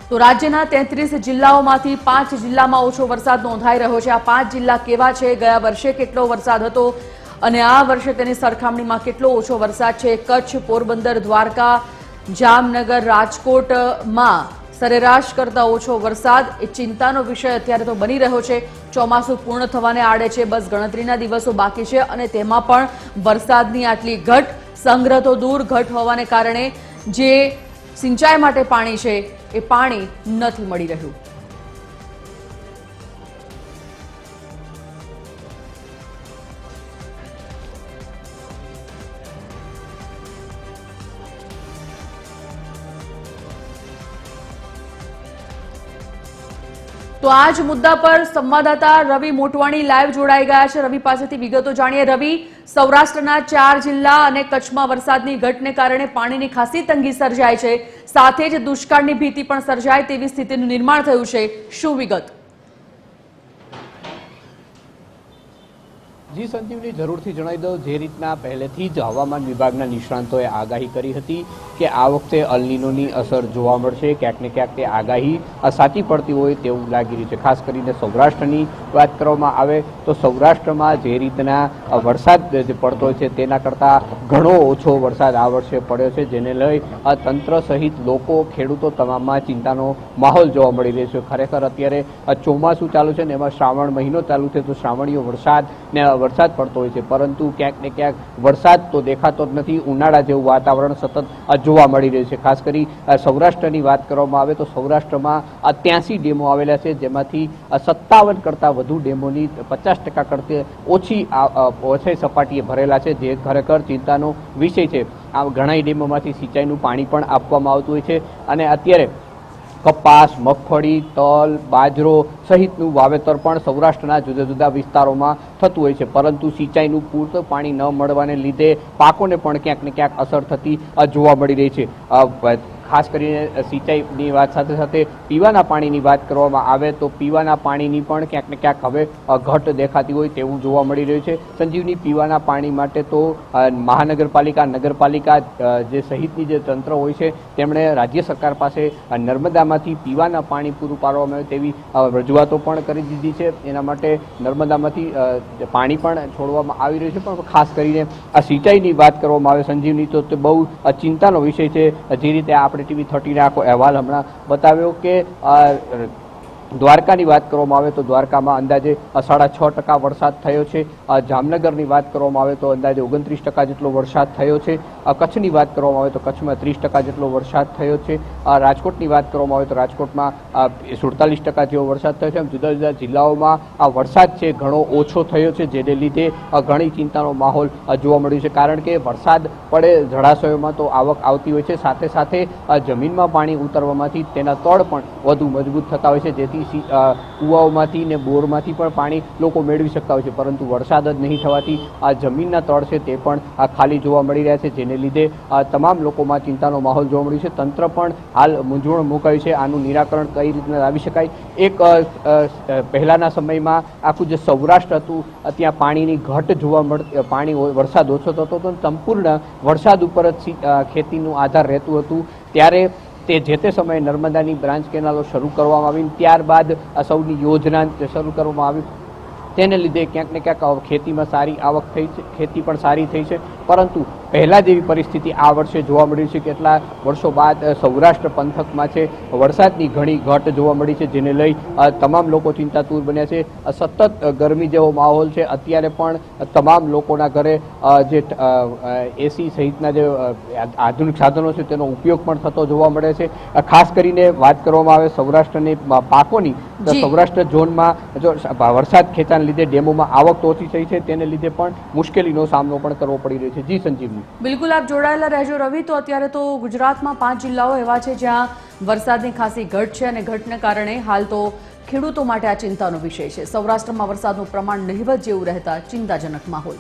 તો રાજ્યના 33 જિલ્લાઓમાંથી 5 જિલ્લામાં ઓછો વરસાદ નોંધાઈ રહ્યો છે। આ 5 જિલ્લા કેવા છે, ગયા વર્ષે કેટલો વરસાદ હતો અને આ વર્ષે તેની સરખામણીમાં કેટલો ઓછો વરસાદ છે? કચ્છ, પોરબંદર, દ્વારકા, જામનગર, રાજકોટમાં સરેરાશ કરતા ઓછો વરસાદ એ ચિંતાનો વિષય અત્યારે તો બની રહ્યો છે। ચોમાસું પૂર્ણ થવાને આડે છે, બસ ગણતરીના દિવસો બાકી છે અને તેમાં પણ વરસાદની આટલી ઘટ, સંગ્રહ તો દૂર, ઘટ હોવાને કારણે જે સિંચાઈ માટે પાણી છે એ પાણી નથી મળી રહ્યું। તો આ જ મુદ્દા પર સંવાદદાતા રવિ મોટવાણી લાઈવ જોડાઈ ગયા છે। રવિ પાસેથી વિગતો જાણીએ। રવિ, સૌરાષ્ટ્રના 4 જિલ્લા અને કચ્છમાં વરસાદની ઘટને કારણે પાણીની ખાસી તંગી સર્જાય છે, સાથે જ દુષ્કાળની ભીતિ પણ સર્જાય તેવી સ્થિતિનું નિર્માણ થયું છે, શું વિગત? જી સંજીવની, જરૂરથી જણાવી દઉં, જે રીતના પહેલેથી જ હવામાન વિભાગના નિષ્ણાંતોએ આગાહી કરી હતી કે આ વખતે અલનીનોની અસર જોવા મળશે, ક્યાંક ને ક્યાંક તે આગાહી સાચી પડતી હોય તેવું લાગી રહ્યું છે। ખાસ કરીને સૌરાષ્ટ્રની વાત કરવામાં આવે તો સૌરાષ્ટ્રમાં જે રીતના વરસાદ જે પડતો હોય છે તેના કરતાં ઘણો ઓછો વરસાદ આ વર્ષે પડ્યો છે, જેને લઈ તંત્ર સહિત લોકો, ખેડૂતો તમામમાં ચિંતાનો માહોલ જોવા મળી રહ્યો છે। ખરેખર અત્યારે ચોમાસું ચાલુ છે ને એમાં શ્રાવણ મહિનો ચાલુ છે, તો શ્રાવણીય વરસાદ પડતો હોય છે, પરંતુ ક્યાંક ને ક્યાંક વરસાદ તો દેખાતો જ નથી। ઉનાળા જેવું વાતાવરણ સતત જોવા મળી રહ્યું છે। ખાસ કરી સૌરાષ્ટ્રની વાત કરવામાં આવે તો સૌરાષ્ટ્રમાં 83 ડેમો આવેલા છે, જેમાંથી 57 કરતાં વધુ ડેમોની 50% કરતાં ઓછી સપાટીએ ભરેલા છે, જે ખરેખર ચિંતાનો વિષય છે। આ ઘણા ડેમોમાંથી સિંચાઈનું પાણી પણ આપવામાં આવતું હોય છે અને અત્યારે કપાસ, મગફળી, તલ, બાજરો સહિતનું વાવેતર પણ સૌરાષ્ટ્રના જુદા જુદા વિસ્તારોમાં થતું હોય છે, પરંતુ સિંચાઈનું પૂરતું પાણી ન મળવાને લીધે પાકોને પણ ક્યાંક ને ક્યાંક અસર થતી જોવા મળી રહી છે। ખાસ કરીને સિંચાઈની વાત સાથે સાથે પીવાના પાણીની વાત કરવામાં આવે તો પીવાના પાણીની પણ ક્યાંક ને ક્યાંક હવે ઘટ દેખાતી હોય તેવું જોવા મળી રહ્યું છે। સંજીવની, પીવાના પાણી માટે તો મહાનગરપાલિકા, નગરપાલિકા જે સહિતની જે તંત્ર હોય છે તેમણે રાજ્ય સરકાર પાસે નર્મદામાંથી પીવાના પાણી પૂરું પાડવામાં આવે તેવી રજૂઆતો પણ કરી દીધી છે। એના માટે નર્મદામાંથી પાણી પણ છોડવામાં આવી રહ્યું છે, પણ ખાસ કરીને આ સિંચાઈની વાત કરવામાં આવે સંજીવની તો તે બહુ ચિંતાનો વિષય છે। જે રીતે આપણે ટીવી 30 આખો અહેવાલ હમણાં બતાવ્યો કે દ્વારકાની વાત કરવામાં આવે તો દ્વારકામાં અંદાજે 6.5% વરસાદ થયો છે। જામનગરની વાત કરવામાં આવે તો અંદાજે 29% જેટલો વરસાદ થયો છે। કચ્છની વાત કરવામાં આવે તો કચ્છમાં 30% જેટલો વરસાદ થયો છે। રાજકોટની વાત કરવામાં આવે તો રાજકોટમાં 47% જેવો વરસાદ થયો છે। આમ જુદા જુદા જિલ્લાઓમાં આ વરસાદ છે ઘણો ઓછો થયો છે, જેને લીધે ઘણી ચિંતાનો માહોલ જોવા મળ્યો છે, કારણ કે વરસાદ પડે જળાશયોમાં તો આવક આવતી હોય છે, સાથે સાથે જમીનમાં પાણી ઉતરવામાંથી તેના તળ પણ વધુ મજબૂત થતા હોય છે, જેથી કુવાઓમાંથી ને બોરમાંથી પણ પાણી લોકો મેળવી શકતા હોય છે, પરંતુ વરસાદ જ નહીં થવાથી આ જમીનના તળ છે તે પણ ખાલી જોવા મળી રહ્યા છે, જેને લીધે તમામ લોકોમાં ચિંતાનો માહોલ જોવા મળ્યો છે। તંત્ર પણ હાલ મૂંઝવણ મુકાયું છે, આનું નિરાકરણ કઈ રીતના લાવી શકાય। એક પહેલાના સમયમાં આખું જે સૌરાષ્ટ્ર હતું ત્યાં પાણીની ઘટ જોવા મળતી, વરસાદ ઓછો થતો હતો, સંપૂર્ણ વરસાદ ઉપર જ ખેતીનું આધાર રહેતું હતું, ત્યારે જે તે સમયે નર્મદાની બ્રાન્ચ કેનાલો શરૂ કરવામાં આવી, ત્યારબાદ સૌની યોજના શરૂ કરવામાં આવી, તેને લીધે ક્યાંક ને ક્યાંક ખેતીમાં સારી આવક થઈ છે, ખેતી પણ સારી થઈ છે, પરંતુ પહેલા જેવી પરિસ્થિતિ આ વર્ષે જોવા મળી છે। કેટલા વર્ષો બાદ સૌરાષ્ટ્ર પંથકમાં છે વરસાદની ઘણી ઘટ જોવા મળી છે, જેને લઈ તમામ લોકો ચિંતાતુર બન્યા છે। સતત ગરમી જેવો માહોલ છે, અત્યારે પણ તમામ લોકોના ઘરે જે એસી સહિતના જે આધુનિક સાધનો છે તેનો ઉપયોગ પણ થતો જોવા મળે છે। ખાસ કરીને વાત કરવામાં આવે સૌરાષ્ટ્રની પાકોની તો સૌરાષ્ટ્ર ઝોનમાં જો વરસાદ ખેંચાને લીધે ડેમોમાં આવક તો ઓછી થઈ છે, તેને લીધે પણ મુશ્કેલીનો સામનો પણ કરવો પડી રહ્યો છે। જી સંજીવની, બિલકુલ આપ જોડાયેલા રહેજો રવિ। તો અત્યારે તો ગુજરાતમાં 5 જિલ્લાઓ એવા છે જ્યાં વરસાદની ખાસી ઘટ છે અને ઘટને કારણે હાલ તો ખેડૂતો માટે આ ચિંતાનો વિષય છે। સૌરાષ્ટ્રમાં વરસાદનું પ્રમાણ નહિવત જેવું રહેતા ચિંતાજનક માહોલ।